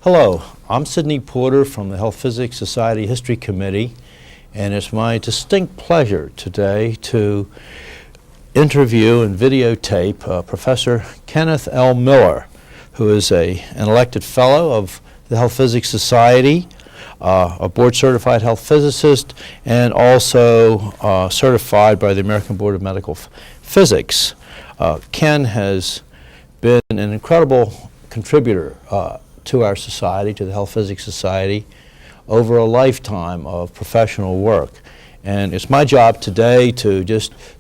Hello, I'm Sidney Porter from the Health Physics Society History Committee, and it's my distinct pleasure today to interview and videotape Professor Kenneth L. Miller, who is an elected fellow of the Health Physics Society, a board-certified health physicist, and also certified by the American Board of Medical Physics. Ken has been an incredible contributor to our society, to the Health Physics Society, over a lifetime of professional work. And it's my job today to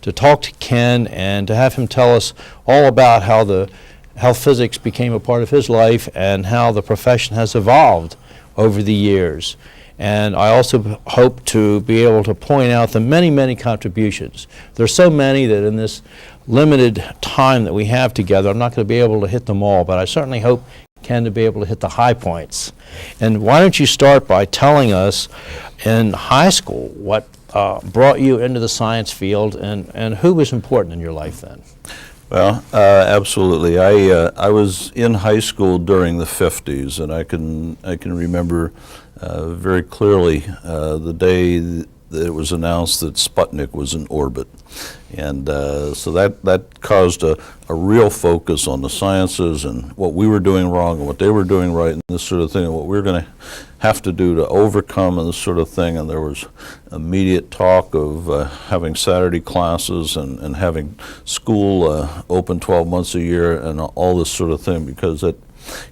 talk to Ken and to have him tell us all about how the health physics became a part of his life and how the profession has evolved over the years. And I also hope to be able to point out the many, many contributions. There are so many that in this limited time that we have together, I'm not going to be able to hit them all, but I certainly hope Ken to be able to hit the high points. And why don't you start by telling us in high school what brought you into the science field and who was important in your life then? Well, absolutely. I was in high school during the 50s, and I can remember very clearly the day that it was announced that Sputnik was in orbit. And so that caused a real focus on the sciences and what we were doing wrong and what they were doing right and this sort of thing, and what we were going to have to do to overcome and this sort of thing. And there was immediate talk of having Saturday classes and having school open 12 months a year and all this sort of thing, because it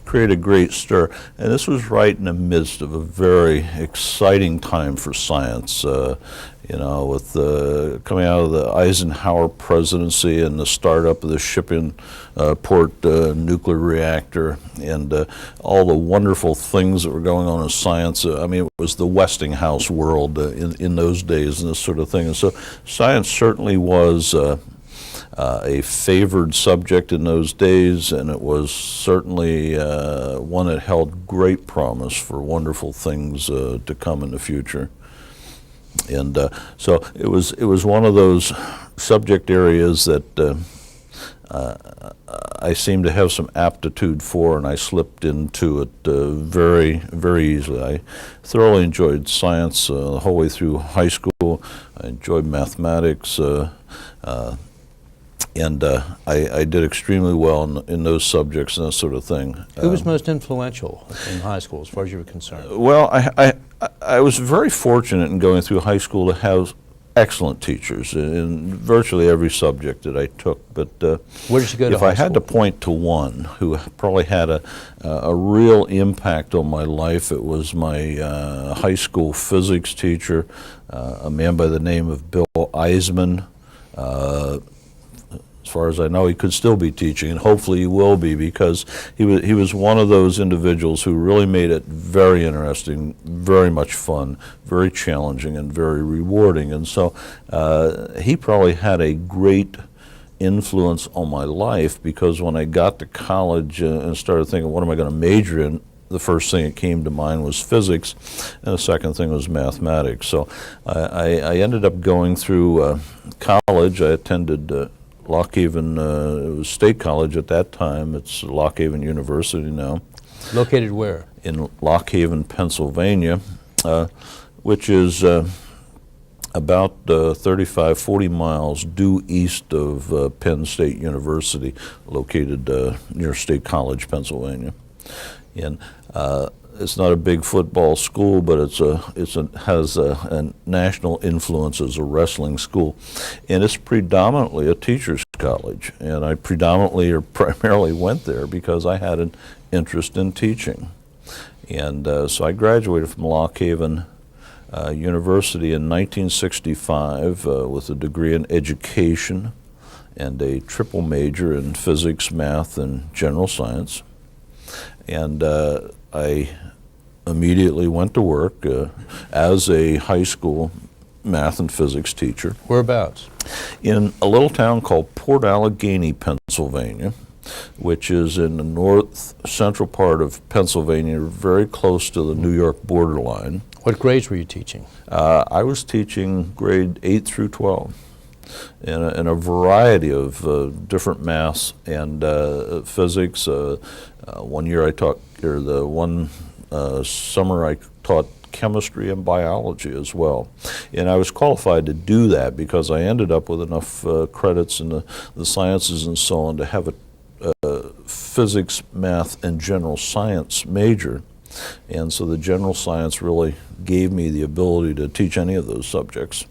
created a great stir. And this was right in the midst of a very exciting time for science. You know, with coming out of the Eisenhower presidency and the startup of the Shippingport nuclear reactor and all the wonderful things that were going on in science. I mean, it was the Westinghouse world in those days and this sort of thing. And so science certainly was a favored subject in those days, and it was certainly one that held great promise for wonderful things to come in the future. And so it was one of those subject areas that I seemed to have some aptitude for, and I slipped into it very, very easily. I thoroughly enjoyed science the whole way through high school. I enjoyed mathematics. And I did extremely well in those subjects and that sort of thing. Who was most influential in high school as far as you were concerned? Well, I was very fortunate in going through high school to have excellent teachers in virtually every subject that I took. But where did you go to high school? If I had to point to one who probably had a real impact on my life, it was my high school physics teacher, a man by the name of Bill Eisman. As far as I know, he could still be teaching, and hopefully he will be, because he was one of those individuals who really made it very interesting, very much fun, very challenging, and very rewarding. And so he probably had a great influence on my life, because when I got to college and started thinking, what am I going to major in, the first thing that came to mind was physics, and the second thing was mathematics. So I ended up going through college. I attended Lock Haven, it was State College at that time. It's Lock Haven University now. Located where? In Lock Haven, Pennsylvania, which is about 35, 40 miles due east of Penn State University, located near State College, Pennsylvania. And it's not a big football school, but has a national influence as a wrestling school, and it's predominantly a teacher's college. And I predominantly or primarily went there because I had an interest in teaching. And so I graduated from Lock Haven University in 1965 with a degree in education and a triple major in physics, math, and general science. And I immediately went to work as a high school math and physics teacher. Whereabouts? In a little town called Port Allegheny, Pennsylvania, which is in the north central part of Pennsylvania, very close to the New York borderline. What grades were you teaching? I was teaching grade 8 through 12. in a variety of different maths and physics. One year I taught, or the one summer I taught chemistry and biology as well. And I was qualified to do that because I ended up with enough credits in the sciences and so on to have a physics, math, and general science major. And so the general science really gave me the ability to teach any of those subjects.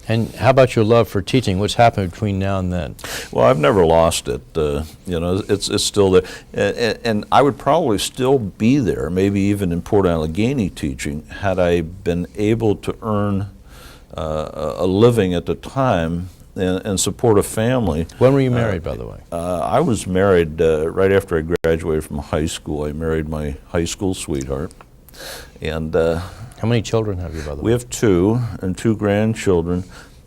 And how about your love for teaching? What's happened between now and then? Well, I've never lost it. You know, it's still there. And I would probably still be there, maybe even in Port Allegheny teaching, had I been able to earn a living at the time and support a family. When were you married, by the way? I was married right after I graduated from high school. I married my high school sweetheart. And how many children have you, by the way? we have 2 and 2 grandchildren.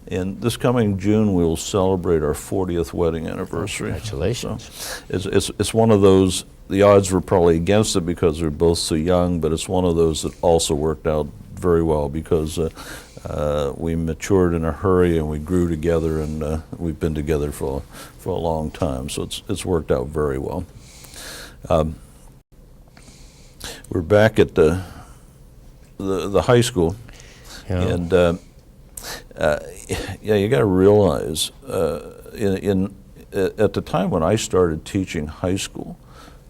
And this coming June, we'll celebrate our 40th wedding anniversary. Congratulations. So it's one of those, the odds were probably against it because we're both so young, but it's one of those that also worked out very well because we matured in a hurry and we grew together, and we've been together for a long time. So it's worked out very well. We're back at the high school, Yeah. and yeah, you got to realize at the time when I started teaching high school,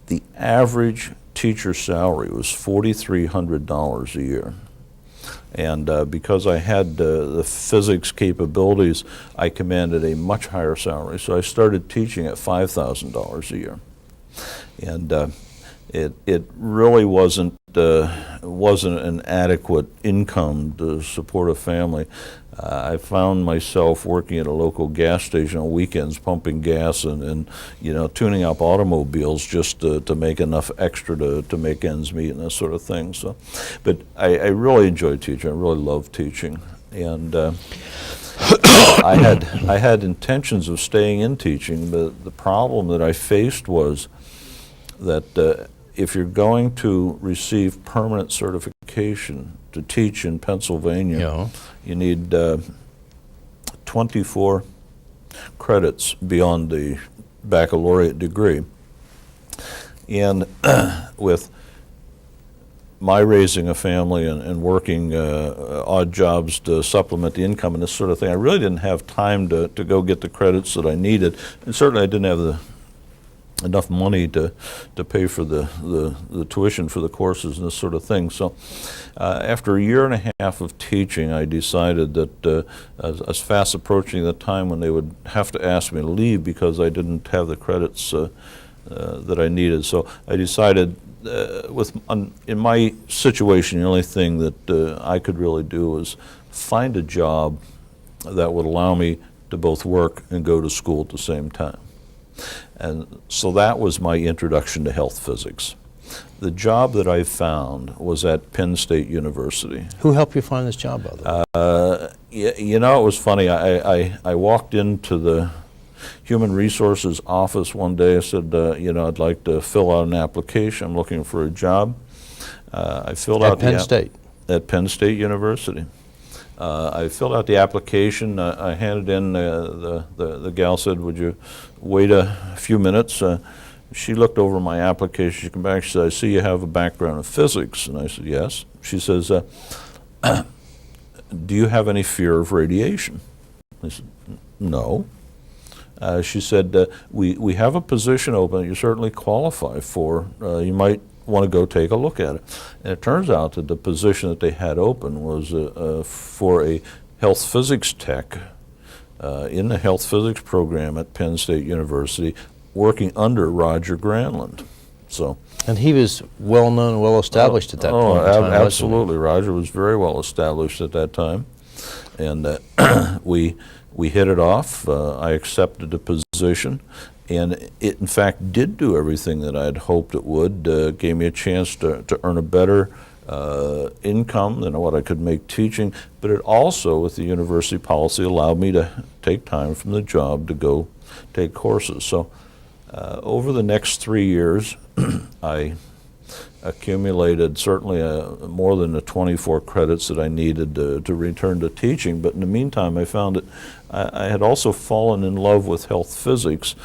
the average teacher salary was $4,300 a year. And because I had the physics capabilities, I commanded a much higher salary. So I started teaching at $5,000 a year. And it really wasn't an adequate income to support a family. I found myself working at a local gas station on weekends, pumping gas and you know, tuning up automobiles just to make enough extra to make ends meet and that sort of thing. So, but I really enjoyed teaching. I really loved teaching, and I had intentions of staying in teaching, but the problem that I faced was that if you're going to receive permanent certification to teach in Pennsylvania, Yeah. you need 24 credits beyond the baccalaureate degree. And with my raising a family and working odd jobs to supplement the income and this sort of thing, I really didn't have time to go get the credits that I needed. And certainly I didn't have enough money to pay for the tuition for the courses and this sort of thing. So after a year and a half of teaching, I decided that I was fast approaching the time when they would have to ask me to leave because I didn't have the credits that I needed. So I decided in my situation, the only thing that I could really do was find a job that would allow me to both work and go to school at the same time. And so that was my introduction to health physics. The job that I found was at Penn State University. Who helped you find this job, by the way? You know, it was funny. I walked into the Human Resources office one day. I said, you know, I'd like to fill out an application. I'm looking for a job. I filled out Penn State? At Penn State University. I filled out the application. I handed in. The gal said, "Would you wait a few minutes?" She looked over my application. She came back. She said, "I see you have a background in physics." And I said, "Yes." She says, "Do you have any fear of radiation?" I said, "No." She said, "We have a position open that you certainly qualify for. You might want to go take a look at it." And it turns out that the position that they had open was for a health physics tech in the health physics program at Penn State University, working under Roger Granlund. So, And he was well known and well established at that point in time, wasn't he? Absolutely. Roger was very well established at that time. And we hit it off. I accepted the position. And it, in fact, did do everything that I had hoped it would. Gave me a chance to earn a better income than what I could make teaching. But it also, with the university policy, allowed me to take time from the job to go take courses. So over the next 3 years, I accumulated certainly more than the 24 credits that I needed to return to teaching. But in the meantime, I found that I had also fallen in love with health physics,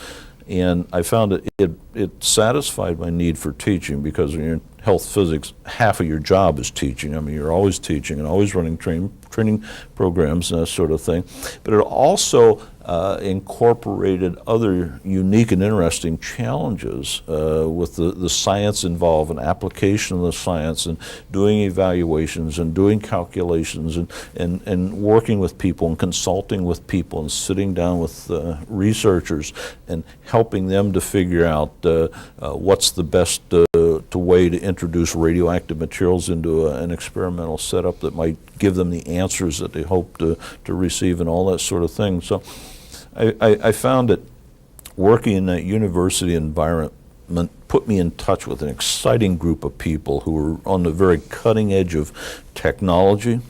and I found that it satisfied my need for teaching, because when you're in health physics, half of your job is teaching. I mean, you're always teaching and always running training programs and that sort of thing. But it also incorporated other unique and interesting challenges with the science involved and application of the science, and doing evaluations and doing calculations, and working with people and consulting with people and sitting down with researchers and helping them to figure out what's the best way to introduce radioactive materials into an experimental setup that might give them the answers that they hope to receive, and all that sort of thing. So I found that working in that university environment put me in touch with an exciting group of people who were on the very cutting edge of technology.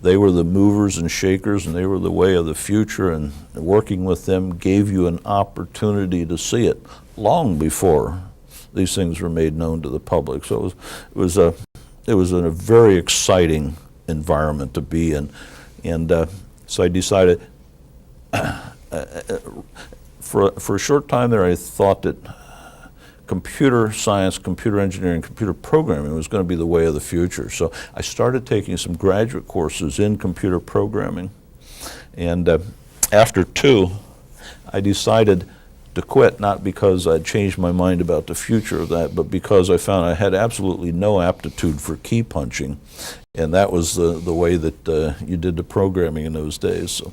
They were the movers and shakers, and they were the way of the future, and working with them gave you an opportunity to see it long before these things were made known to the public. So it was a very exciting environment to be in, and so I decided for a short time there, I thought that computer science, computer engineering, computer programming was going to be the way of the future. So I started taking some graduate courses in computer programming, and after 2, I decided to quit, not because I'd changed my mind about the future of that, but because I found I had absolutely no aptitude for key punching, and that was the way that you did the programming in those days. So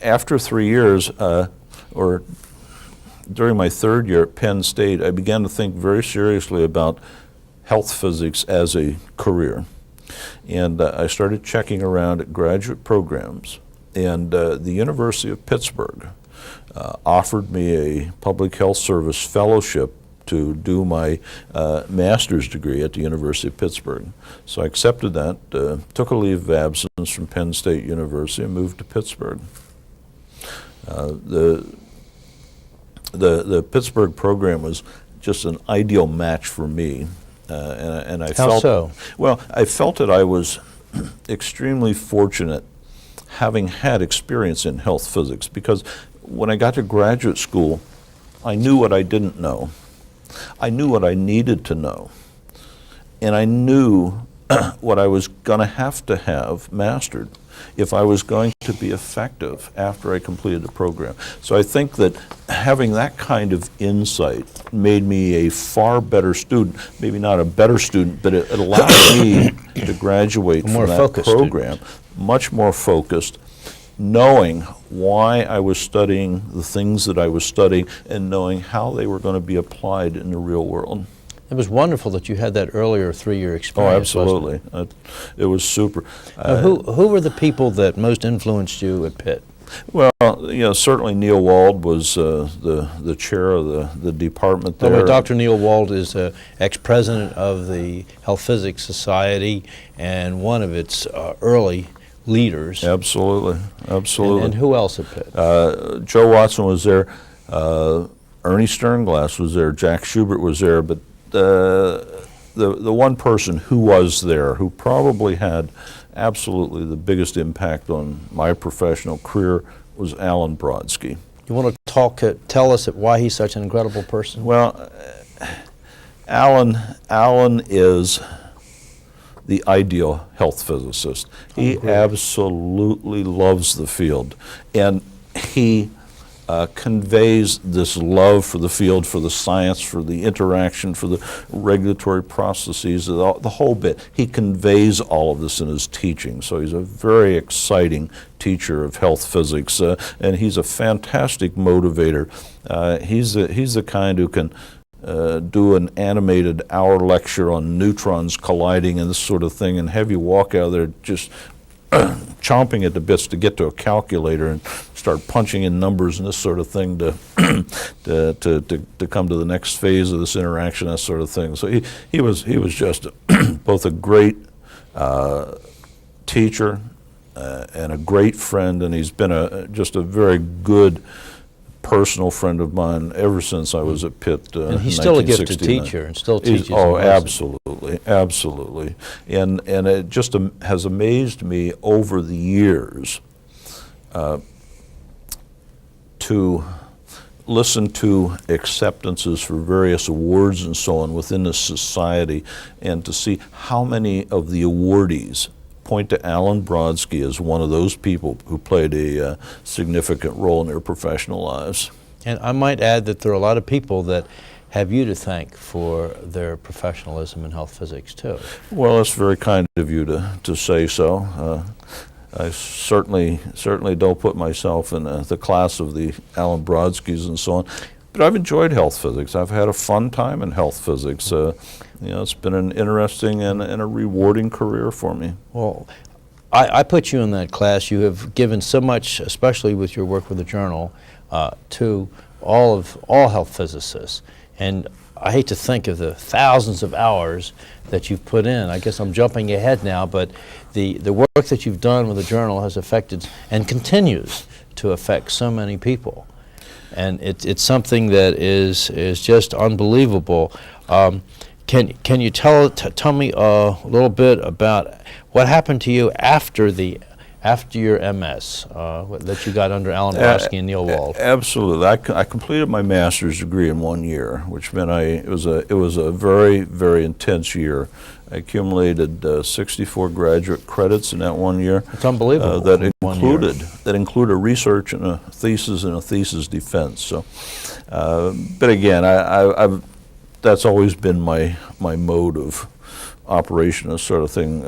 after 3 years, or during my 3rd year at Penn State, I began to think very seriously about health physics as a career. And I started checking around at graduate programs, and the University of Pittsburgh offered me a public health service fellowship to do my master's degree at the University of Pittsburgh. So I accepted that, took a leave of absence from Penn State University, and moved to Pittsburgh. The Pittsburgh program was just an ideal match for me, and I felt. How so? Well, I felt that I was extremely fortunate, having had experience in health physics, because when I got to graduate school, I knew what I didn't know. I knew what I needed to know, and I knew what I was going to have mastered if I was going to be effective after I completed the program. So I think that having that kind of insight made me a far better student, maybe not a better student, but it allowed me to graduate from that program much more focused, knowing why I was studying the things that I was studying, and knowing how they were going to be applied in the real world. It was wonderful that you had that earlier 3-year experience. Oh, absolutely. It was super. Who were the people that most influenced you at Pitt? Well, certainly Neil Wald was the chair of the department there. Well, Dr. Neil Wald is ex-president of the Health Physics Society and one of its early leaders. Absolutely, absolutely. And who else at Pitt? Joe Watson was there. Ernie Sternglass was there. Jack Schubert was there. But the one person who was there, who probably had absolutely the biggest impact on my professional career, was Alan Brodsky. You want to tell us why he's such an incredible person? Well, Alan is the ideal health physicist. He absolutely loves the field, and he conveys this love for the field, for the science, for the interaction, for the regulatory processes, the whole bit. He conveys all of this in his teaching. So he's a very exciting teacher of health physics, and he's a fantastic motivator. He's the kind who can do an animated hour lecture on neutrons colliding and this sort of thing, and have you walk out of there just chomping at the bits to get to a calculator and start punching in numbers and this sort of thing to come to the next phase of this interaction, that sort of thing. So he was just both a great teacher and a great friend, and he's been just a very good personal friend of mine ever since I was at Pitt And he's in still a gifted 1969. teacher and still teaches. Oh, in person. absolutely, absolutely. And it just has amazed me over the years to listen to acceptances for various awards and so on within the society, and to see how many of the awardees point to Alan Brodsky as one of those people who played a significant role in their professional lives. And I might add that there are a lot of people that have you to thank for their professionalism in health physics too. Well, it's very kind of you to say so. I certainly don't put myself in the class of the Alan Brodskys and so on, but I've enjoyed health physics. I've had a fun time in health physics. It's been an interesting and a rewarding career for me. Well, I put you in that class. You have given so much, especially with your work with the journal, to all health physicists. And I hate to think of the thousands of hours that you've put in. I guess I'm jumping ahead now, but the work that you've done with the journal has affected and continues to affect so many people. And it's something that is just unbelievable. Can you tell me a little bit about what happened to you after your MS that you got under Alan Brodsky and Neil Wald? Absolutely. I completed my master's degree in 1 year, which meant it was a very, very intense year. I accumulated 64 graduate credits in that 1 year. It's unbelievable. That included research and a thesis defense. So, but again, I've that's always been my mode of operation, this sort of thing.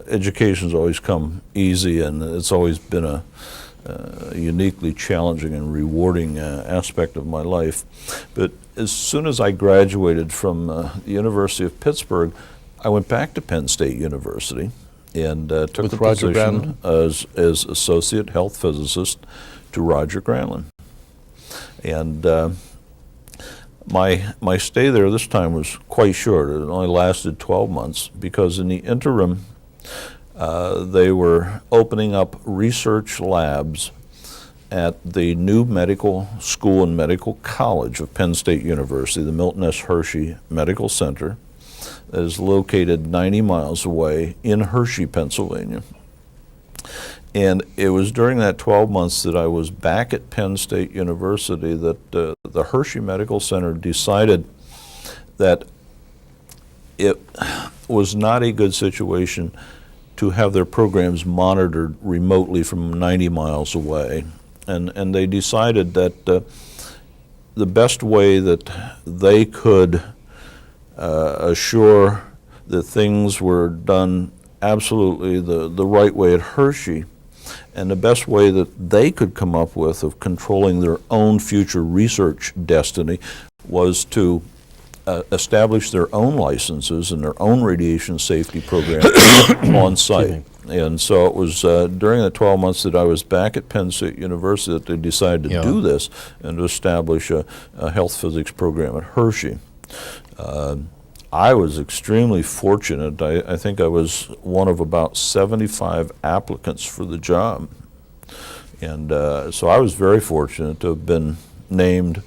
Education's always come easy, and it's always been a uniquely challenging and rewarding aspect of my life. But as soon as I graduated from the University of Pittsburgh, I went back to Penn State University and took the position as associate health physicist to Roger Granlund. And my stay there this time was quite short. It only lasted 12 months because in the interim, they were opening up research labs at the new medical school and medical college of Penn State University, the Milton S. Hershey Medical Center, that is located 90 miles away in Hershey, Pennsylvania. And it was during that 12 months that I was back at Penn State University that the Hershey Medical Center decided that it was not a good situation to have their programs monitored remotely from 90 miles away. And they decided that the best way that they could assure that things were done absolutely the right way at Hershey, and the best way that they could come up with of controlling their own future research destiny was to establish their own licenses and their own radiation safety program on site. And so it was during the 12 months that I was back at Penn State University that they decided to do this and to establish a health physics program at Hershey. I was extremely fortunate. I think I was one of about 75 applicants for the job. And so I was very fortunate to have been named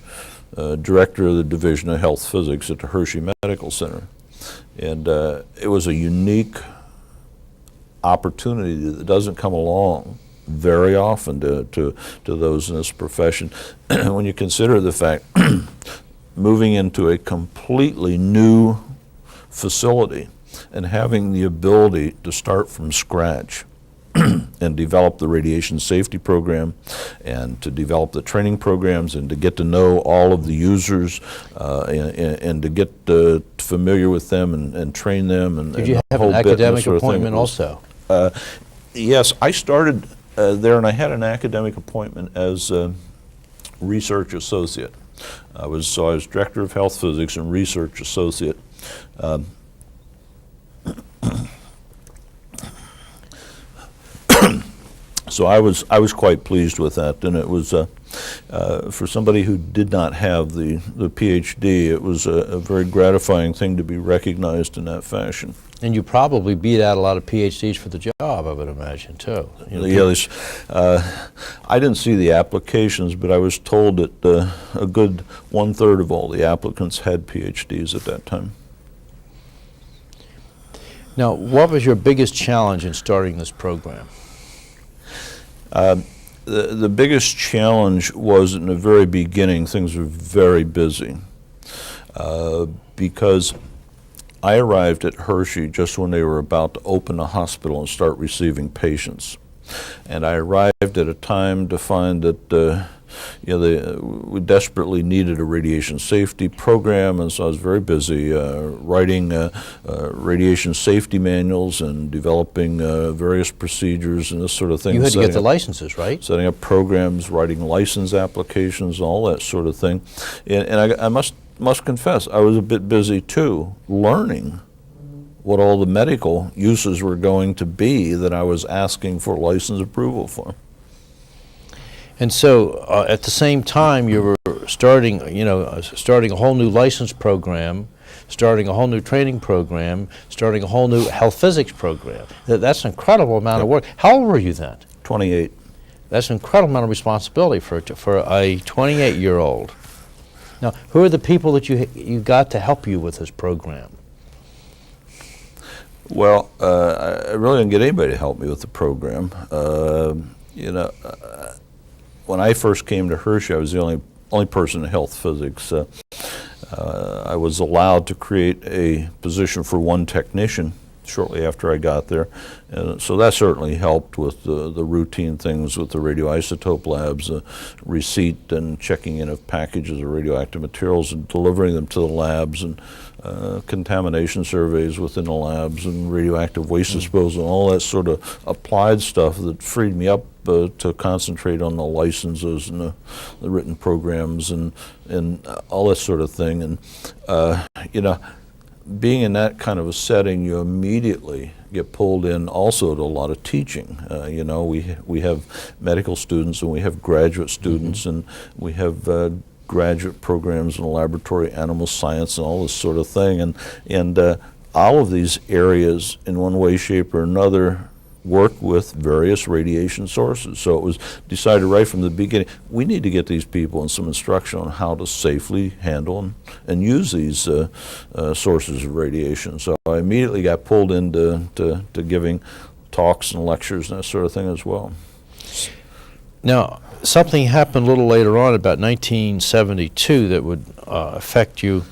director of the Division of Health Physics at the Hershey Medical Center. And it was a unique opportunity that doesn't come along very often to those in this profession. When you consider the fact moving into a completely new facility and having the ability to start from scratch and develop the radiation safety program and to develop the training programs and to get to know all of the users and to get familiar with them and train them. And did you have an academic appointment also? Yes, I started there and I had an academic appointment as a research associate. I was director of health physics and research associate. So I was quite pleased with that, and it was For somebody who did not have the PhD, it was a very gratifying thing to be recognized in that fashion. And you probably beat out a lot of PhDs for the job, I would imagine, too. You know, Yeah, I didn't see the applications, but I was told that a good 1/3 of all the applicants had PhDs at that time. Now, what was your biggest challenge in starting this program? The biggest challenge was in the very beginning, things were very busy because I arrived at Hershey just when they were about to open a hospital and start receiving patients. And I arrived at a time to find that we desperately needed a radiation safety program, and so I was very busy writing radiation safety manuals and developing various procedures and this sort of thing. You had to get the licenses, right? Setting up programs, writing license applications, all that sort of thing. And I must confess, I was a bit busy too, learning what all the medical uses were going to be that I was asking for license approval for. And so, at the same time, you were starting a whole new license program, starting a whole new training program, starting a whole new health physics program. That's an incredible amount of work. How old were you then? 28. That's an incredible amount of responsibility for a 28-year-old. Now, who are the people that you got to help you with this program? Well, I really didn't get anybody to help me with the program. When I first came to Hershey, I was the only person in health physics. I was allowed to create a position for one technician shortly after I got there. So that certainly helped with the routine things with the radioisotope labs, receipt and checking in of packages of radioactive materials and delivering them to the labs, and contamination surveys within the labs and radioactive waste disposal, and all that sort of applied stuff that freed me up to concentrate on the licenses and the written programs and all that sort of thing. And being in that kind of a setting, you immediately get pulled in also to a lot of teaching. We have medical students and we have graduate students, and we have graduate programs in laboratory animal science and all this sort of thing. And all of these areas, in one way, shape, or another, work with various radiation sources. So it was decided right from the beginning, we need to get these people in some instruction on how to safely handle and use these sources of radiation. So I immediately got pulled into giving talks and lectures and that sort of thing as well. Now, something happened a little later on, about 1972, that would affect you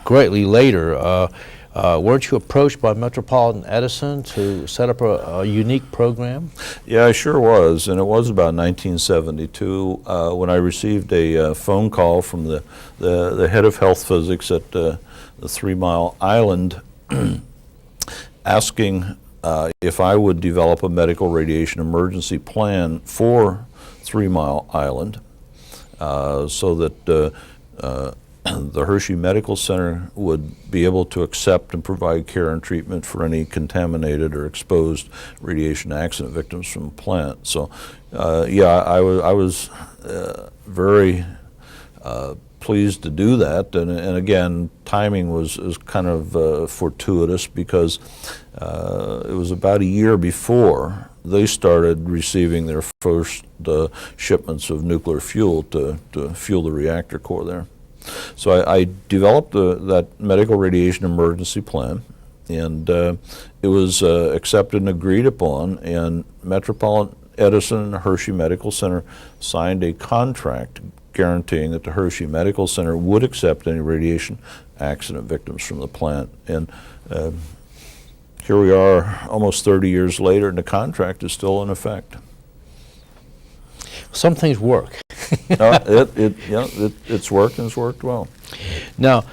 greatly later. Weren't you approached by Metropolitan Edison to set up a unique program? Yeah, I sure was, and it was about 1972 when I received a phone call from the head of health physics at the 3 Mile Island asking if I would develop a medical radiation emergency plan for 3 Mile Island so that the Hershey Medical Center would be able to accept and provide care and treatment for any contaminated or exposed radiation accident victims from the plant. So, I was very pleased to do that, and again, timing was kind of fortuitous because it was about a year before they started receiving their first shipments of nuclear fuel to fuel the reactor core there. So I developed that medical radiation emergency plan, and it was accepted and agreed upon, and Metropolitan Edison and the Hershey Medical Center signed a contract guaranteeing that the Hershey Medical Center would accept any radiation accident victims from the plant. And here we are almost 30 years later, and the contract is still in effect. Some things work. It's worked, and it's worked well. Now,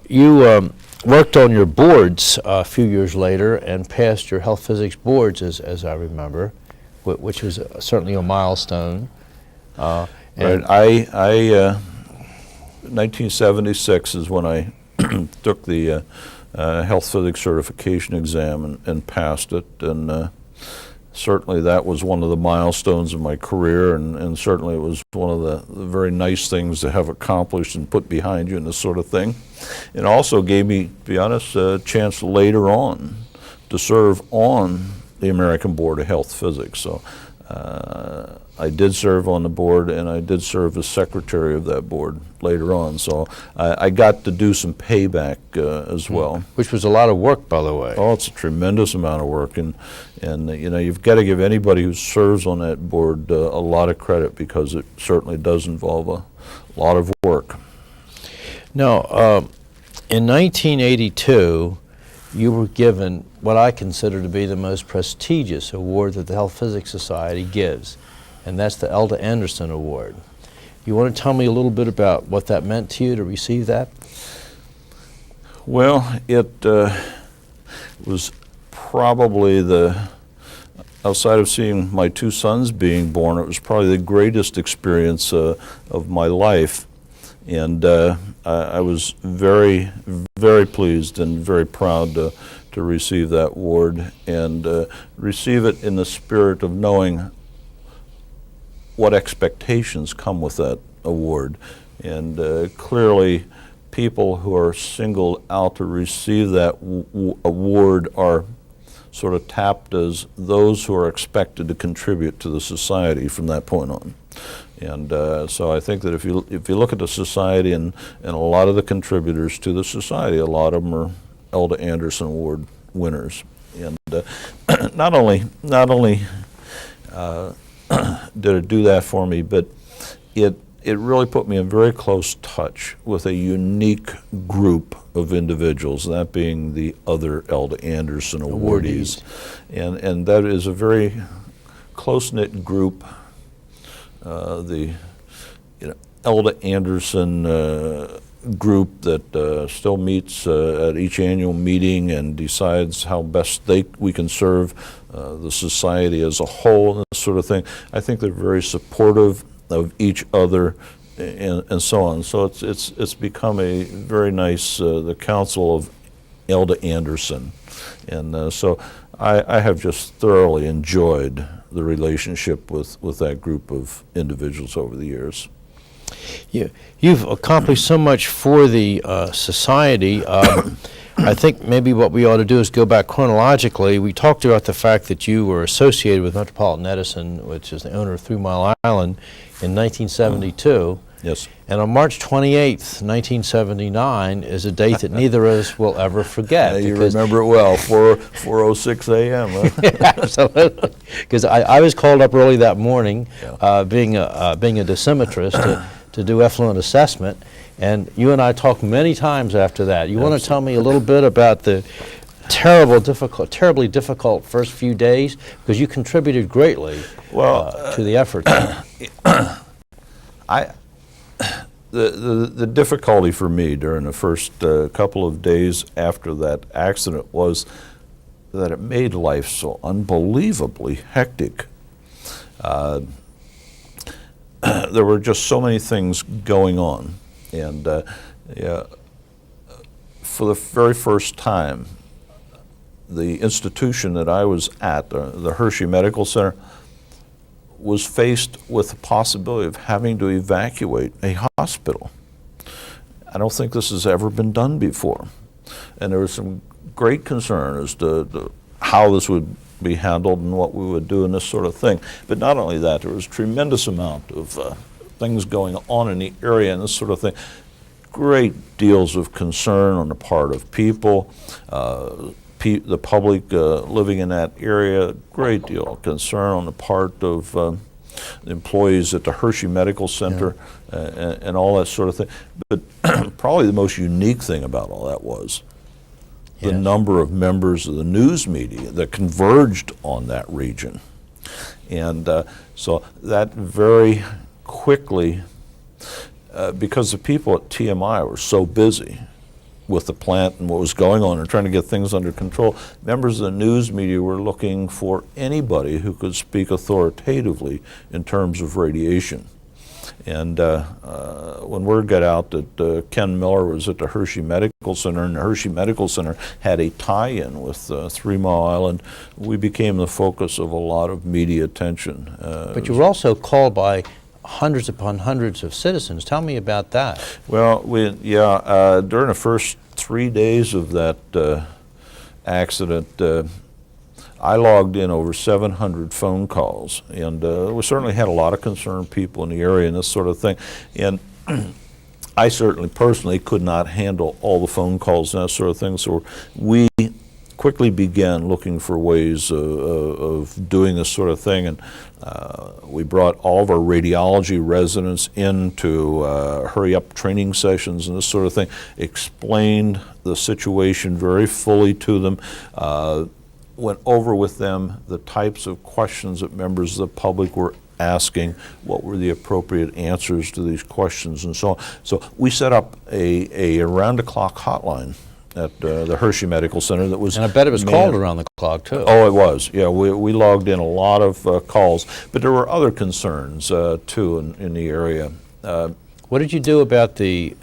you worked on your boards a few years later and passed your health physics boards, as I remember, which was certainly a milestone. Right. 1976 is when I took the health physics certification exam and passed it, and certainly that was one of the milestones of my career, and certainly it was one of the very nice things to have accomplished and put behind you and this sort of thing. It also gave me, to be honest, a chance later on to serve on the American Board of Health Physics. So I did serve on the board, and I did serve as secretary of that board later on. So I got to do some payback as well. Which was a lot of work, by the way. Oh, it's a tremendous amount of work, and you know, you've got to give anybody who serves on that board a lot of credit, because it certainly does involve a lot of work. Now, in 1982, you were given what I consider to be the most prestigious award that the Health Physics Society gives, and that's the Elda Anderson Award. You want to tell me a little bit about what that meant to you to receive that? Well, it was probably outside of seeing my two sons being born, it was probably the greatest experience of my life. And I was very, very pleased and very proud to receive that award, and receive it in the spirit of knowing what expectations come with that award. And clearly, people who are singled out to receive that award are sort of tapped as those who are expected to contribute to the society from that point on. And so I think that if you look at the society and a lot of the contributors to the society, a lot of them are Elda Anderson Award winners. And not only did it do that for me, but it really put me in very close touch with a unique group of individuals, that being the other Elda Anderson awardees. And that is a very close-knit group. The Elda Anderson group that still meets at each annual meeting and decides how best we can serve the society as a whole and this sort of thing. I think they're very supportive of each other and so on. So it's become a very nice the Council of Elda Anderson, and so I have just thoroughly enjoyed the relationship with that group of individuals over the years. You've accomplished so much for the society. I think maybe what we ought to do is go back chronologically. We talked about the fact that you were associated with Metropolitan Edison, which is the owner of 3 Mile Island, in 1972. Yes. And on March 28th, 1979 is a date that neither of us will ever forget. You remember it well, 4:06 a.m. Huh? Absolutely. Because I was called up early that morning, being a dosimetrist, to do effluent assessment, and you and I talked many times after that. You want to tell me a little bit about the terribly difficult first few days, because you contributed greatly to the effort. The difficulty for me during the first couple of days after that accident was that it made life so unbelievably hectic. There were just so many things going on, and for the very first time, the institution that I was at, the Hershey Medical Center, was faced with the possibility of having to evacuate a hospital. I don't think this has ever been done before. And there was some great concern as to how this would be handled and what we would do and this sort of thing. But not only that, there was a tremendous amount of things going on in the area and this sort of thing. Great deals of concern on the part of people, the public living in that area, great deal of concern on the part of the employees at the Hershey Medical Center, and all that sort of thing. But probably the most unique thing about all that was the number of members of the news media that converged on that region. And so that very quickly, because the people at TMI were so busy with the plant and what was going on and trying to get things under control, members of the news media were looking for anybody who could speak authoritatively in terms of radiation. And when word got out that Ken Miller was at the Hershey Medical Center, and the Hershey Medical Center had a tie-in with 3 Mile Island, we became the focus of a lot of media attention. But you were also called by hundreds upon hundreds of citizens. Tell me about that. Well, during the first 3 days of that accident, I logged in over 700 phone calls, and we certainly had a lot of concerned people in the area and this sort of thing. And I certainly personally could not handle all the phone calls and that sort of thing, so we quickly began looking for ways of doing this sort of thing, and we brought all of our radiology residents in to hurry-up training sessions and this sort of thing, explained the situation very fully to them, went over with them the types of questions that members of the public were asking, what were the appropriate answers to these questions, and so on. So we set up a around-the-clock hotline at the Hershey Medical Center that was... And I bet it was called around the clock, too. Oh, it was. Yeah, we logged in a lot of calls, but there were other concerns, too, in the area. What did you do about the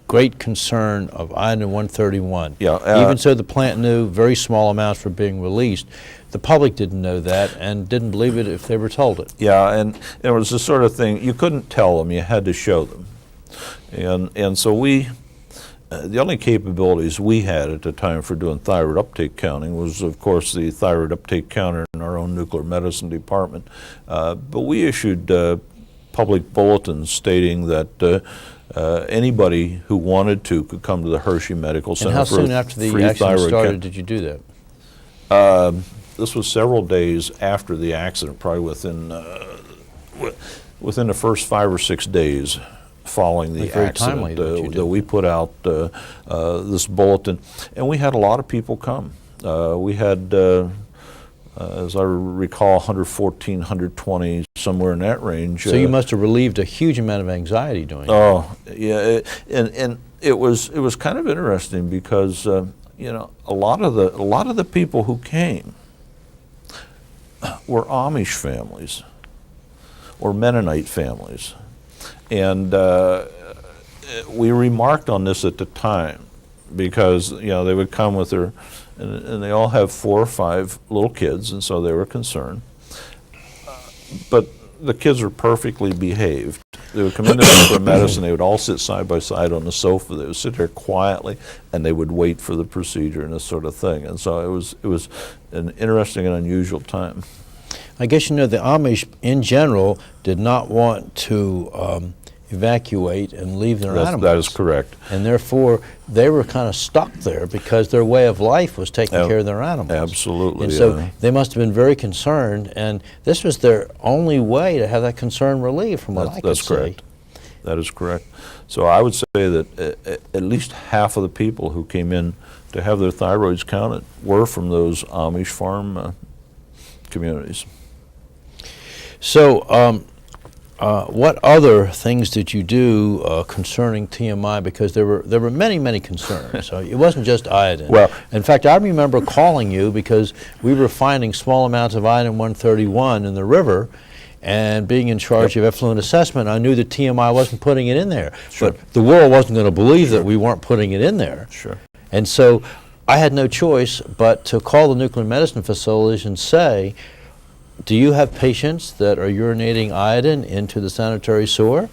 great concern of iodine 131? Yeah, even so the plant knew very small amounts were being released. The public didn't know that and didn't believe it if they were told it. Yeah, and it was the sort of thing, you couldn't tell them, you had to show them. And so we, the only capabilities we had at the time for doing thyroid uptake counting was, of course, the thyroid uptake counter in our own nuclear medicine department. But we issued public bulletins stating that anybody who wanted to could come to the Hershey Medical Center. And how soon after the accident started did you do that? This was several days after the accident, probably within the first 5 or 6 days following the accident that we put out this bulletin. And we had a lot of people come. We had, as I recall, 114, 120, somewhere in that range. So you must have relieved a huge amount of anxiety doing it. Oh, yeah, and it was kind of interesting because you know, a lot of the people who came were Amish families or Mennonite families, and we remarked on this at the time because, you know, they would come with their, and they all have 4 or 5 little kids, and so they were concerned. But the kids were perfectly behaved. They would come into nuclear medicine, they would all sit side by side on the sofa, they would sit there quietly, and they would wait for the procedure and this sort of thing. And so it was an interesting and unusual time. I guess, you know, the Amish in general did not want to evacuate and leave their animals. That is correct. And therefore, they were kind of stuck there because their way of life was taking care of their animals. Absolutely. And so they must have been very concerned, and this was their only way to have that concern relieved, from what I could see. That's correct. That is correct. So I would say that at least half of the people who came in to have their thyroids counted were from those Amish farm communities. So what other things did you do concerning TMI? Because there were many concerns. So it wasn't just iodine. Well, in fact, I remember calling you because we were finding small amounts of iodine 131 in the river, and being in charge of effluent assessment, I knew that TMI wasn't putting it in there. Sure. But the world wasn't going to believe that we weren't putting it in there. Sure. And so I had no choice but to call the nuclear medicine facilities and say, do you have patients that are urinating iodine into the sanitary sewer?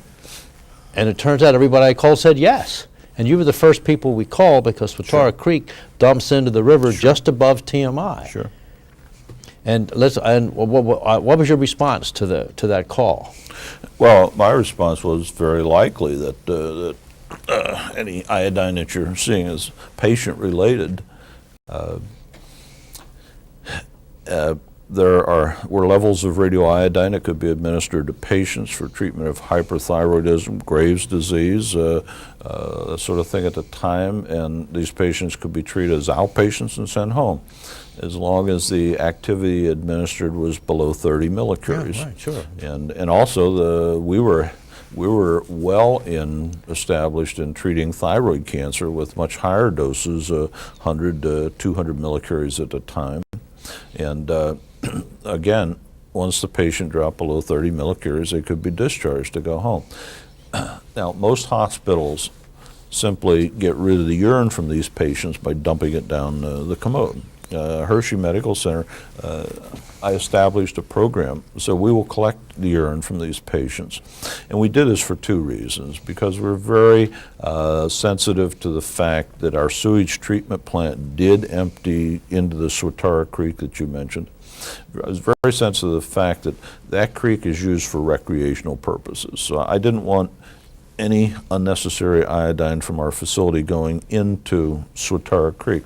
And it turns out everybody I called said yes. And you were the first people we called because Watara Creek dumps into the river just above TMI. Sure. And what was your response to that call? Well, my response was very likely that any iodine that you're seeing is patient-related. There were levels of radioiodine that could be administered to patients for treatment of hyperthyroidism, Graves' disease, that sort of thing at the time, and these patients could be treated as outpatients and sent home, as long as the activity administered was below 30 millicuries. Yeah, right, sure. And also we were well established in treating thyroid cancer with much higher doses, 100 to 200 millicuries at a time. And again, once the patient dropped below 30 millicuries, they could be discharged to go home. Now, most hospitals simply get rid of the urine from these patients by dumping it down the commode. Hershey Medical Center, I established a program, so we will collect the urine from these patients. And we did this for two reasons, because we're very sensitive to the fact that our sewage treatment plant did empty into the Swatara Creek that you mentioned. I was very sensitive to the fact that that creek is used for recreational purposes. So I didn't want any unnecessary iodine from our facility going into Swatara Creek.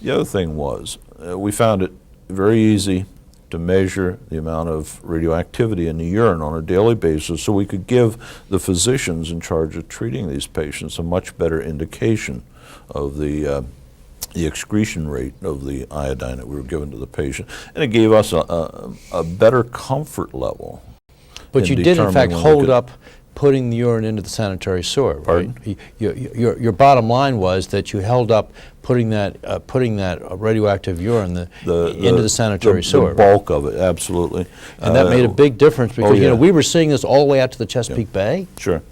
The other thing was, we found it very easy to measure the amount of radioactivity in the urine on a daily basis, so we could give the physicians in charge of treating these patients a much better indication of the excretion rate of the iodine that we were giving to the patient. And it gave us a better comfort level. But you did, in fact, hold up putting the urine into the sanitary sewer, right? Your bottom line was that you held up putting that radioactive urine into the sanitary sewer. The bulk of it, absolutely. And that made a big difference because you know, we were seeing this all the way out to the Chesapeake Bay. Sure.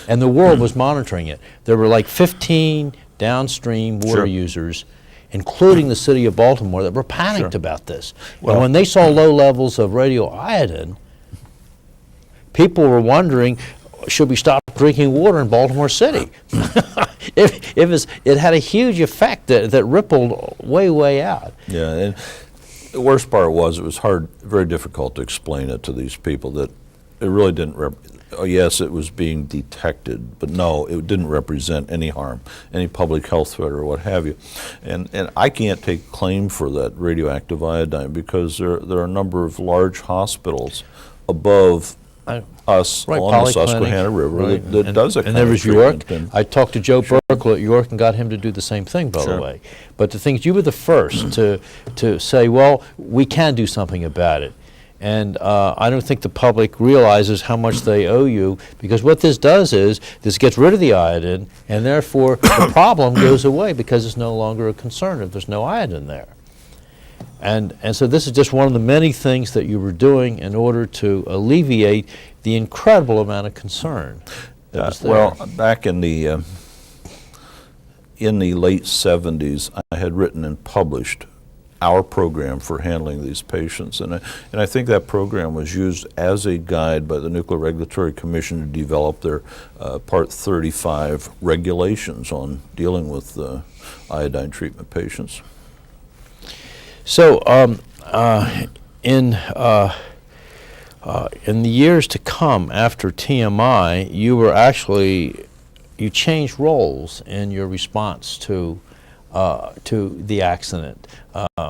And the world was monitoring it. There were like 15 downstream water users, including the city of Baltimore, that were panicked about this. Well, and when they saw low levels of radioiodine, people were wondering, should we stop drinking water in Baltimore City? It had a huge effect that rippled way out. Yeah, and the worst part was it was very difficult to explain it to these people that it really didn't, yes, it was being detected, but no, it didn't represent any harm, any public health threat or what have you. And I can't take claim for that radioactive iodine because there are a number of large hospitals above us on the Susquehanna River that does it. And there was York. I talked to Joe Burkle at York and got him to do the same thing, by the way. But the thing is, you were the first to say, well, we can do something about it. And I don't think the public realizes how much they owe you, because what this does is this gets rid of the iodine, and therefore the problem goes away because it's no longer a concern if there's no iodine there. And so this is just one of the many things that you were doing in order to alleviate the incredible amount of concern that was there. Well, back in the late 70s, I had written and published our program for handling these patients, and I think that program was used as a guide by the Nuclear Regulatory Commission to develop their Part 35 regulations on dealing with iodine treatment patients. So in the years to come after TMI, you changed roles in your response to the accident.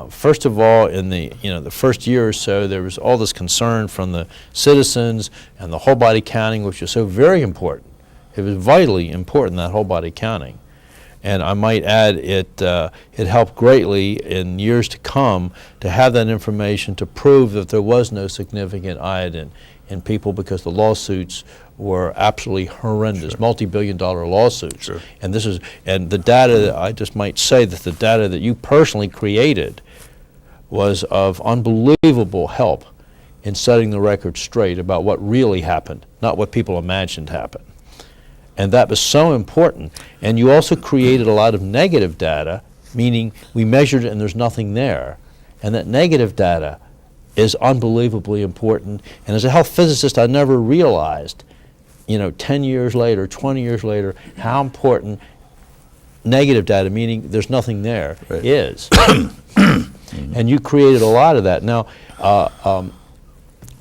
First of all, in the first year or so, there was all this concern from the citizens and the whole body counting, which was so very important. It was vitally important, that whole body counting. And I might add, it helped greatly in years to come to have that information to prove that there was no significant iodine in people, because the lawsuits were absolutely horrendous, multi-billion-dollar lawsuits. And the data, I just might say that the data that you personally created was of unbelievable help in setting the record straight about what really happened, not what people imagined happened. And that was so important. And you also created a lot of negative data, meaning we measured it and there's nothing there. And that negative data is unbelievably important. And as a health physicist, I never realized, 10 years later, 20 years later, how important negative data, meaning there's nothing there, is. And you created a lot of that. Now,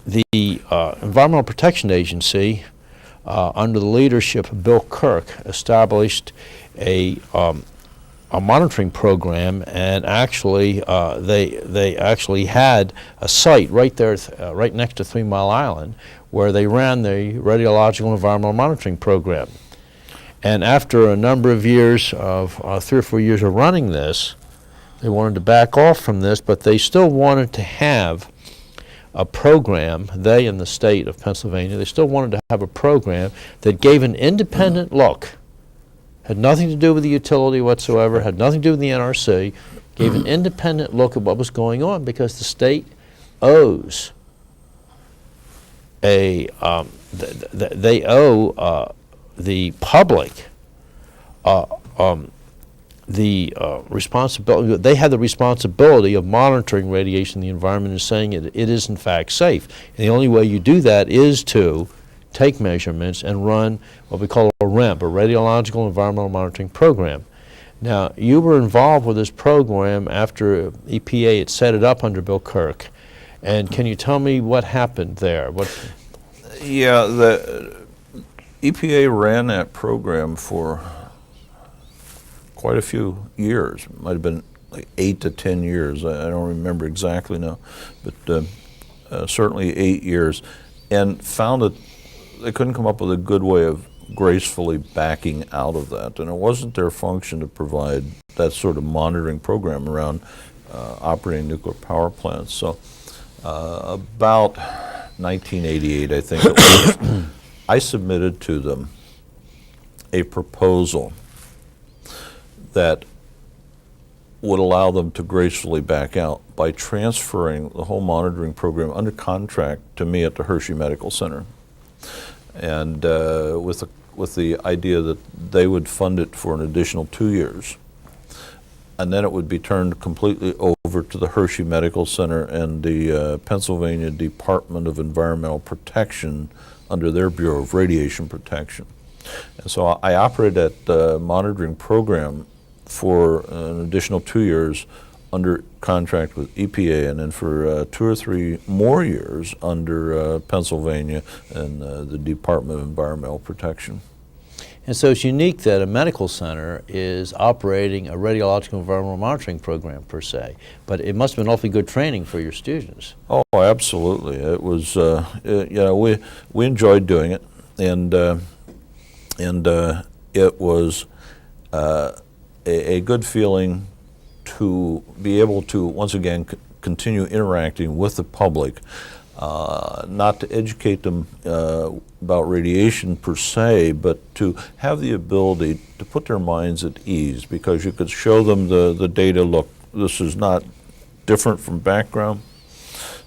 the Environmental Protection Agency, under the leadership of Bill Kirk, established a monitoring program, and actually they actually had a site right there, right next to 3 Mile Island, where they ran the radiological environmental monitoring program. And after a number of years of 3 or 4 years of running this, they wanted to back off from this, but they still wanted to have a program, they in the state of Pennsylvania, they still wanted to have a program that gave an independent look, had nothing to do with the utility whatsoever, had nothing to do with the NRC, gave an independent look at what was going on, because the state owes they owe the public responsibility. They have the responsibility of monitoring radiation in the environment and saying it is in fact safe. And the only way you do that is to take measurements and run what we call a REMP, a Radiological Environmental Monitoring Program. Now, you were involved with this program after EPA had set it up under Bill Kirk. And can you tell me what happened there? Yeah, the EPA ran that program for quite a few years. It might have been like 8 to 10 years. I don't remember exactly now, but certainly 8 years, and found that they couldn't come up with a good way of gracefully backing out of that. And it wasn't their function to provide that sort of monitoring program around operating nuclear power plants. So about 1988, I think it was, I submitted to them a proposal that would allow them to gracefully back out by transferring the whole monitoring program under contract to me at the Hershey Medical Center, and with the idea that they would fund it for an additional 2 years, and then it would be turned completely over to the Hershey Medical Center and the Pennsylvania Department of Environmental Protection under their Bureau of Radiation Protection. And so I operated that monitoring program for an additional 2 years under contract with EPA, and then for 2 or 3 more years under Pennsylvania and the Department of Environmental Protection. And so it's unique that a medical center is operating a radiological environmental monitoring program per se, but it must have been awfully good training for your students. Oh, absolutely. It was, we enjoyed doing it, and it was a good feeling to be able to, once again, continue interacting with the public, not to educate them about radiation per se, but to have the ability to put their minds at ease, because you could show them the data. Look, this is not different from background.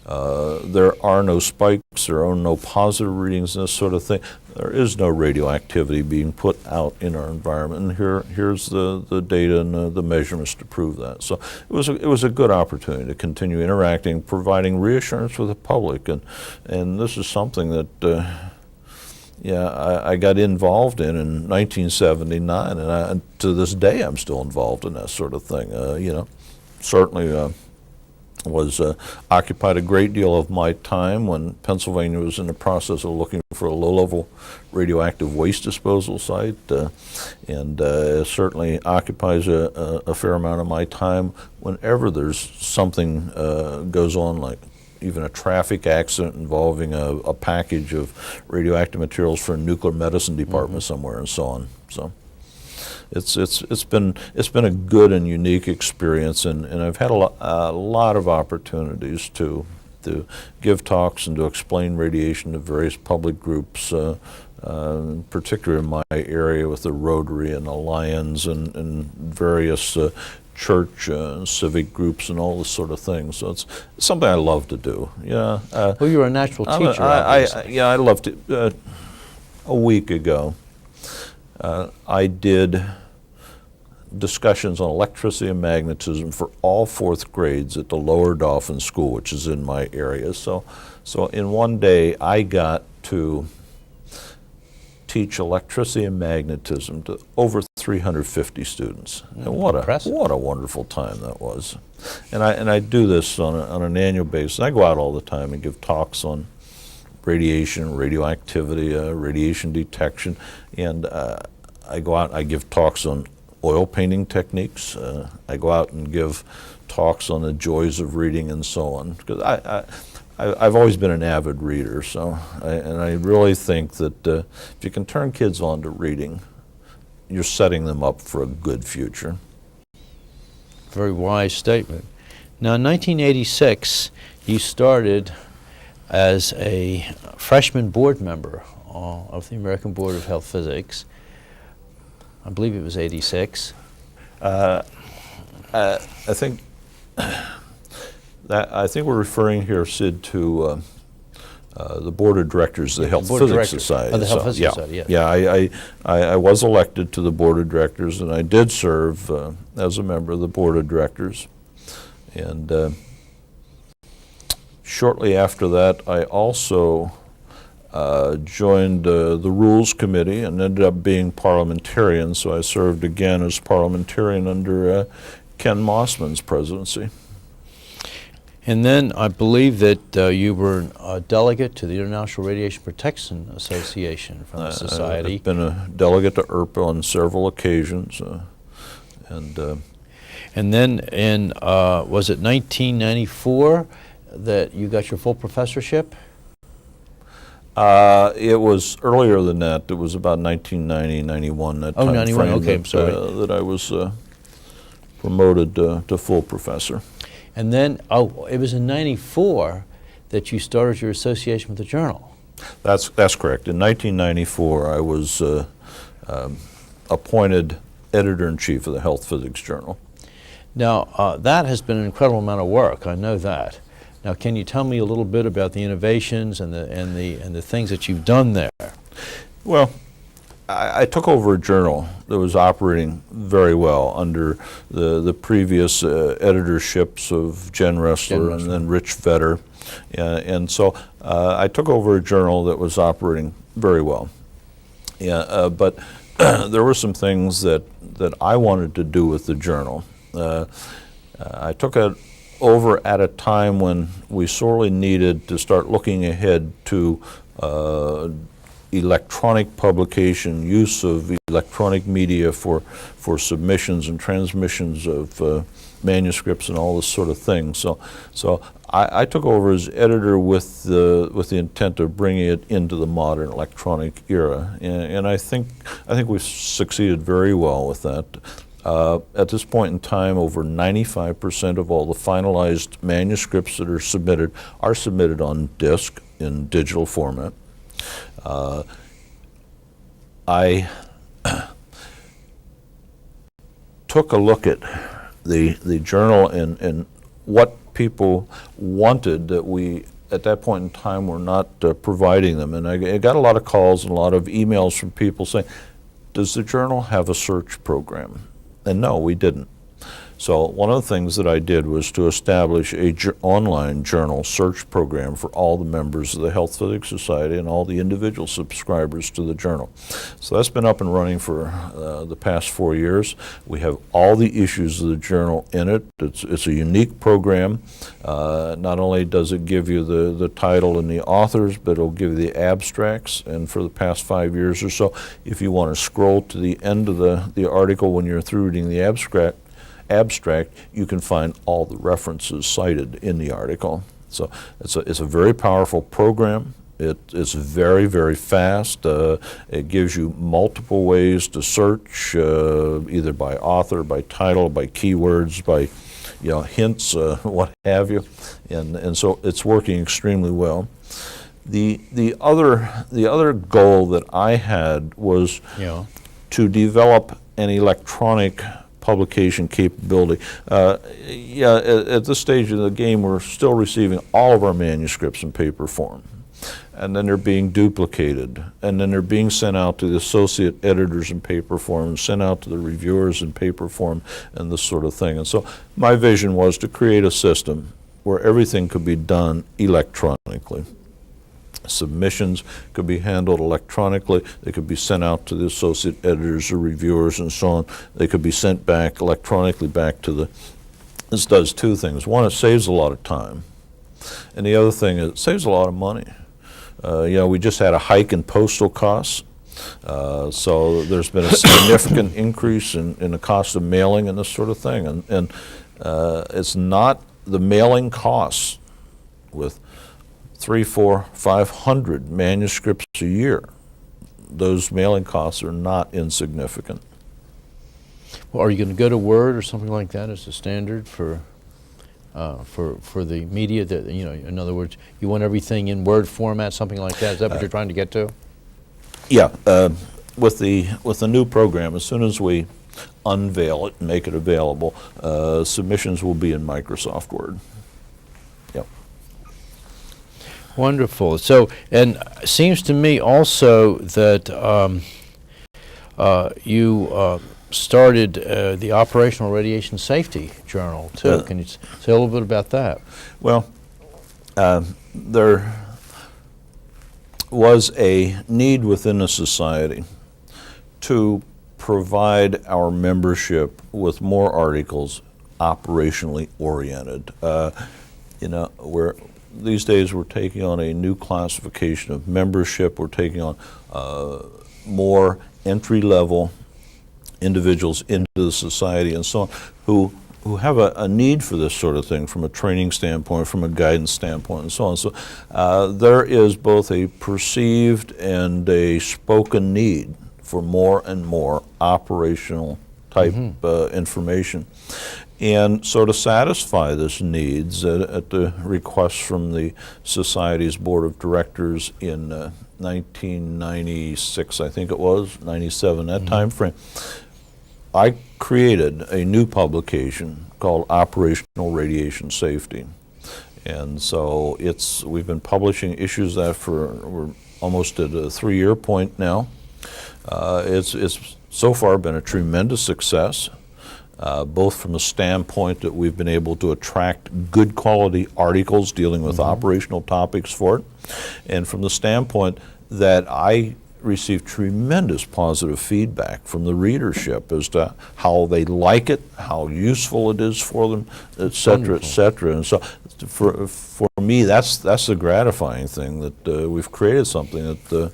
There are no spikes, there are no positive readings, and this sort of thing. There is no radioactivity being put out in our environment, and here's the data and the measurements to prove that. So it was a good opportunity to continue interacting, providing reassurance with the public, and this is something that I got involved in 1979, and to this day I'm still involved in that sort of thing. Certainly. Was occupied a great deal of my time when Pennsylvania was in the process of looking for a low-level radioactive waste disposal site, and certainly occupies a fair amount of my time whenever there's something goes on, like even a traffic accident involving a package of radioactive materials for a nuclear medicine department somewhere, and so on. So. It's been a good and unique experience, and I've had a lot of opportunities to give talks and to explain radiation to various public groups, particularly in my area with the Rotary and the Lions and various church civic groups and all this sort of thing. So it's something I love to do. Yeah. Well, you're a natural teacher. Obviously. I loved it. A week ago, I did discussions on electricity and magnetism for all 4th grades at the Lower Dauphin School, which is in my area. So in one day, I got to teach electricity and magnetism to over 350 students. And what a wonderful time that was. And I do this on an annual basis. I go out all the time and give talks on radiation, radioactivity, radiation detection, and I go out and I give talks on oil painting techniques. I go out and give talks on the joys of reading and so on, because I've always been an avid reader. So I really think that if you can turn kids on to reading, you're setting them up for a good future. Very wise statement. Now, in 1986, you started as a freshman board member of the American Board of Health Physics. I believe it was 86. I think we're referring here, Sid, to the board of directors of the Health board of Physics directors Society. of the Health So, Physics Society, yes. Yeah, I was elected to the board of directors, and I did serve as a member of the board of directors. And shortly after that, I also joined the Rules Committee and ended up being parliamentarian, so I served again as parliamentarian under Ken Mossman's presidency. And then I believe that you were a delegate to the International Radiation Protection Association from the Society. I've been a delegate to IRPA on several occasions. And then in, was it 1994 that you got your full professorship? it was earlier than that. It was about 1990, 91, that time 91, frame okay, I'm that, sorry. that I was promoted to full professor. And then, it was in 94 that you started your association with the journal. That's correct. In 1994, I was appointed editor-in-chief of the Health Physics Journal. Now, that has been an incredible amount of work. I know that. Now, can you tell me a little bit about the innovations and the things that you've done there? Well, I took over a journal that was operating very well under the previous editorships of Jen Ressler and then Rich Vedder. And so I took over a journal that was operating very well. Yeah, but there were some things that I wanted to do with the journal. I took it over at a time when we sorely needed to start looking ahead to electronic publication, use of electronic media for submissions and transmissions of manuscripts and all this sort of thing. So I took over as editor with the intent of bringing it into the modern electronic era, and I think we've succeeded very well with that. At this point in time, over 95% of all the finalized manuscripts that are submitted on disk in digital format. I took a look at the journal and what people wanted that we, at that point in time, were not providing them. And I got a lot of calls and a lot of emails from people saying, does the journal have a search program? And no, we didn't. So one of the things that I did was to establish a online journal search program for all the members of the Health Physics Society and all the individual subscribers to the journal. So that's been up and running for the past 4 years. We have all the issues of the journal in it. It's a unique program. Not only does it give you the title and the authors, but it'll give you the abstracts. And for the past 5 years or so, if you want to scroll to the end of the article when you're through reading the abstract, you can find all the references cited in the article. So it's a very powerful program. It's very, very fast. It gives you multiple ways to search, either by author, by title, by keywords, by hints, what have you, and so it's working extremely well. The other goal that I had was to develop an electronic publication capability. At this stage of the game, we're still receiving all of our manuscripts in paper form. And then they're being duplicated. And then they're being sent out to the associate editors in paper form, and sent out to the reviewers in paper form, and this sort of thing. And so my vision was to create a system where everything could be done electronically. Submissions could be handled electronically. They could be sent out to the associate editors or reviewers and so on. They could be sent back electronically back to this does two things. One, it saves a lot of time. And the other thing is it saves a lot of money. We just had a hike in postal costs. So there's been a significant increase in the cost of mailing and this sort of thing. And it's not the mailing costs with 300, 400, 500 manuscripts a year. Those mailing costs are not insignificant. Well, are you going to go to Word or something like that as a standard for the media? That in other words, you want everything in Word format, something like that. Is that what you're trying to get to? Yeah, with the new program, as soon as we unveil it and make it available, submissions will be in Microsoft Word. Yep. Wonderful. So, and it seems to me also that you started the Operational Radiation Safety Journal, too. Can you say a little bit about that? Well, there was a need within the society to provide our membership with more articles operationally oriented. These days we're taking on a new classification of membership. We're taking on more entry-level individuals into the society and so on who have a need for this sort of thing from a training standpoint, from a guidance standpoint, and so on. So there is both a perceived and a spoken need for more and more operational type information. And so to satisfy this needs, at the request from the Society's Board of Directors in 1996, I think it was, 97, that time frame, I created a new publication called Operational Radiation Safety. And so we've been publishing issues that we're almost at a 3-year point now. It's so far been a tremendous success, both from the standpoint that we've been able to attract good quality articles dealing with operational topics for it, and from the standpoint that I received tremendous positive feedback from the readership as to how they like it, how useful it is for them, et cetera, et cetera. And so for me, that's the gratifying thing, that we've created something that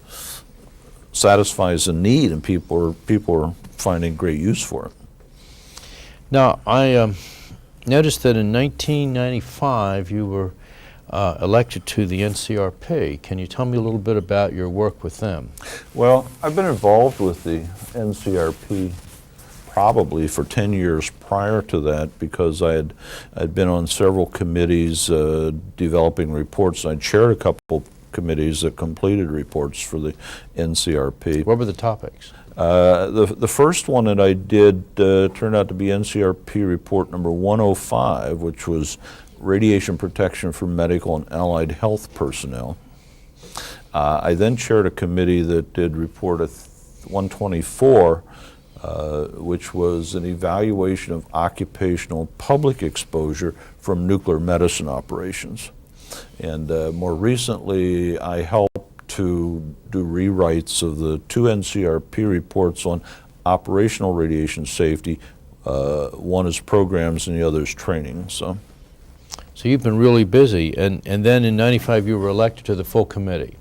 satisfies a need, and people are finding great use for it. Now, I noticed that in 1995 you were elected to the NCRP. Can you tell me a little bit about your work with them? Well, I've been involved with the NCRP probably for 10 years prior to that, because I'd been on several committees developing reports. I'd chaired a couple committees that completed reports for the NCRP. What were the topics? The first one that I did turned out to be NCRP report number 105, which was radiation protection for medical and allied health personnel. I then chaired a committee that did report 124, which was an evaluation of occupational public exposure from nuclear medicine operations. And more recently, I helped to do rewrites of the 2 NCRP reports on operational radiation safety. One is programs and the other is training. So you've been really busy, and then in 95 you were elected to the full committee.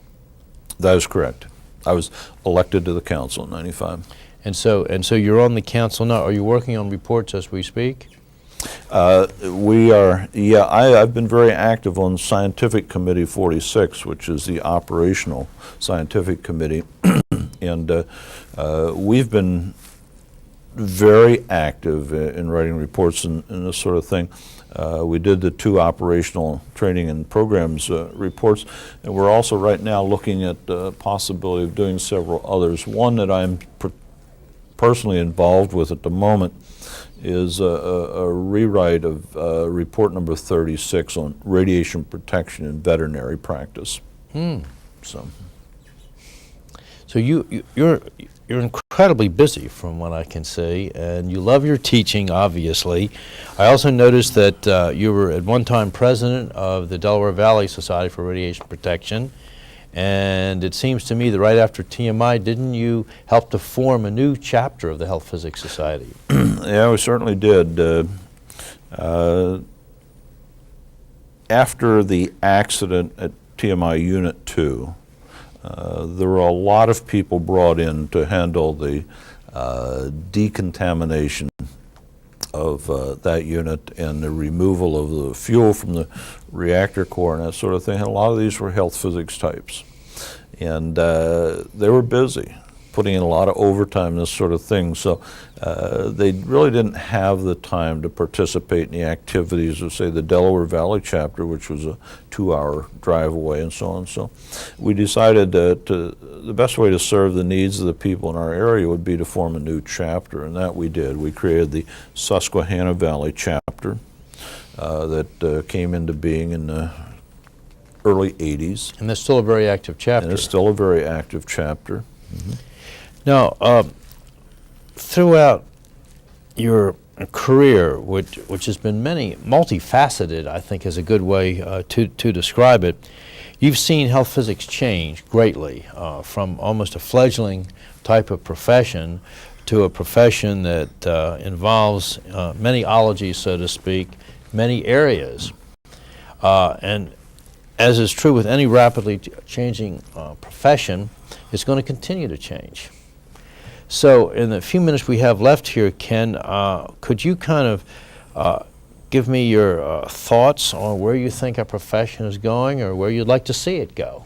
That is correct. I was elected to the council in 95. And so you're on the council now. Are you working on reports as we speak? We are, yeah, I've been very active on Scientific Committee 46, which is the operational scientific committee. And we've been very active in writing reports and this sort of thing. We did the 2 operational training and programs reports, and we're also right now looking at the possibility of doing several others. One that I'm personally involved with at the moment is a rewrite of report number 36 on radiation protection in veterinary practice. So you're incredibly busy from what I can see, and you love your teaching, obviously. I also noticed that you were at one time president of the Delaware Valley Society for Radiation Protection, and it seems to me that right after TMI, didn't you help to form a new chapter of the Health Physics Society? Yeah, we certainly did. After the accident at TMI Unit 2, there were a lot of people brought in to handle the decontamination of that unit and the removal of the fuel from the reactor core and that sort of thing. And a lot of these were health physics types. And they were busy, putting in a lot of overtime, this sort of thing. So they really didn't have the time to participate in the activities of, say, the Delaware Valley chapter, which was a 2-hour drive away and so on. So we decided the best way to serve the needs of the people in our area would be to form a new chapter, and that we did. We created the Susquehanna Valley chapter that came into being in early 80s. And that's still a very active chapter. And it's still a very active chapter. Now, throughout your career, which has been multifaceted, I think is a good way to describe it, you've seen health physics change greatly from almost a fledgling type of profession to a profession that involves many ologies, so to speak, many areas. And as is true with any rapidly changing profession, it's going to continue to change. So in the few minutes we have left here, Ken, could you kind of give me your thoughts on where you think our profession is going or where you'd like to see it go?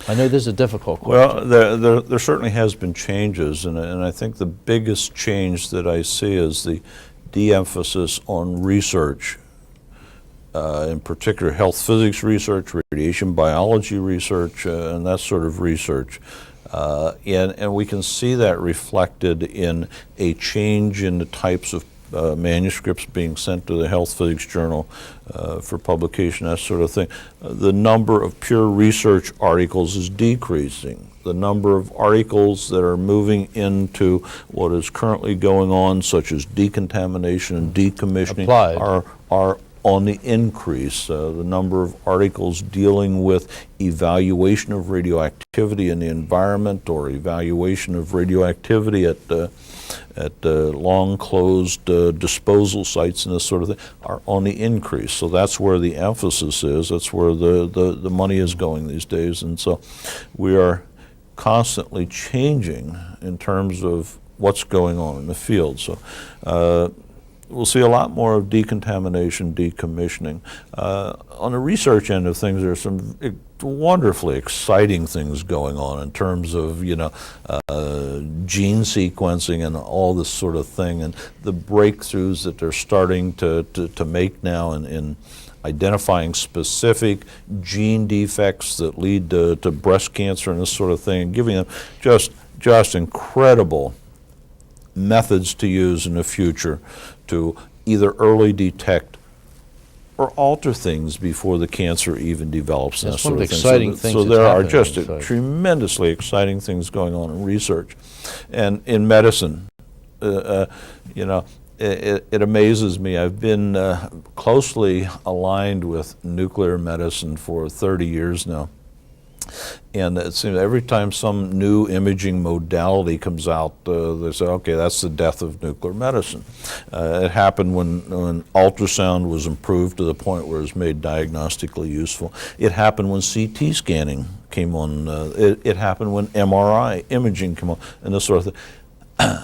I know this is a difficult question. Well, there certainly has been changes, and I think the biggest change that I see is the de-emphasis on research, in particular health physics research, radiation biology research, and that sort of research. And we can see that reflected in a change in the types of manuscripts being sent to the Health Physics Journal for publication, that sort of thing. The number of pure research articles is decreasing. The number of articles that are moving into what is currently going on, such as decontamination and decommissioning, are on the increase. The number of articles dealing with evaluation of radioactivity in the environment or evaluation of radioactivity at long closed disposal sites and this sort of thing are on the increase. So that's where the emphasis is. That's where the money is going these days. And so we are constantly changing in terms of what's going on in the field. So we'll see a lot more of decontamination, decommissioning. On the research end of things, there's some wonderfully exciting things going on in terms of, gene sequencing and all this sort of thing, and the breakthroughs that they're starting to make now in identifying specific gene defects that lead to breast cancer and this sort of thing, and giving them just incredible methods to use in the future to either early detect or alter things before the cancer even develops. That's one of the exciting things. So there are just tremendously exciting things going on in research. And in medicine, it amazes me. I've been closely aligned with nuclear medicine for 30 years now. And it seems every time some new imaging modality comes out, they say, okay, that's the death of nuclear medicine. It happened when ultrasound was improved to the point where it was made diagnostically useful. It happened when CT scanning came on. It happened when MRI imaging came on, and this sort of thing.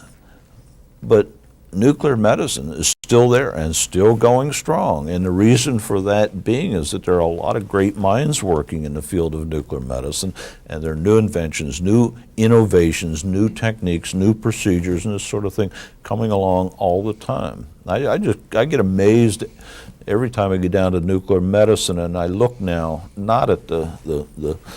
But nuclear medicine is still there and still going strong. And the reason for that being is that there are a lot of great minds working in the field of nuclear medicine, and there are new inventions, new innovations, new techniques, new procedures, and this sort of thing coming along all the time. I get amazed every time I get down to nuclear medicine, and I look now not at the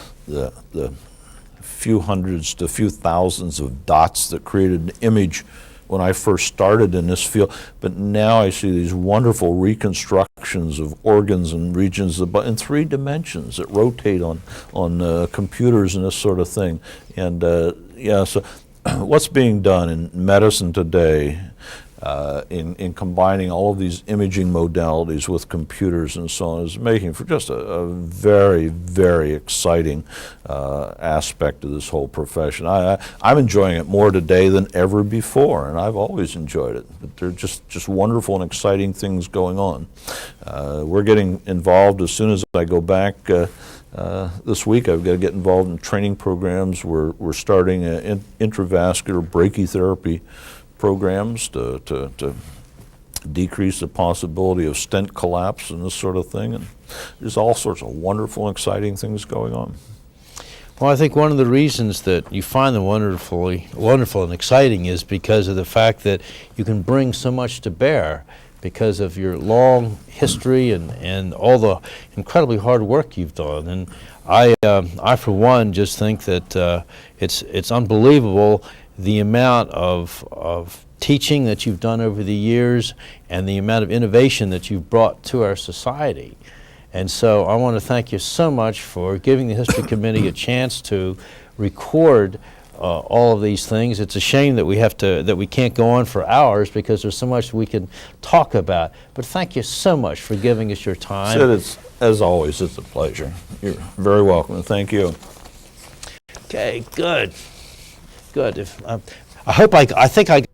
few hundreds to few thousands of dots that created an image when I first started in this field, but now I see these wonderful reconstructions of organs and regions in 3 dimensions that rotate on computers and this sort of thing. And so what's being done in medicine today in combining all of these imaging modalities with computers and so on is making for just a very, very exciting aspect of this whole profession. I'm enjoying it more today than ever before, and I've always enjoyed it. But there are just wonderful and exciting things going on. We're getting involved as soon as I go back. This week I've got to get involved in training programs. We're starting intravascular brachytherapy programs to decrease the possibility of stent collapse and this sort of thing. And there's all sorts of wonderful, exciting things going on. Well, I think one of the reasons that you find them wonderful and exciting is because of the fact that you can bring so much to bear because of your long history and all the incredibly hard work you've done. And I for one, just think that it's unbelievable the amount of teaching that you've done over the years and the amount of innovation that you've brought to our society. And so I want to thank you so much for giving the History Committee a chance to record all of these things. It's a shame that we can't go on for hours because there's so much we can talk about. But thank you so much for giving us your time. Sid, as always, it's a pleasure. You're very welcome, and thank you. Okay, good. Good. I think I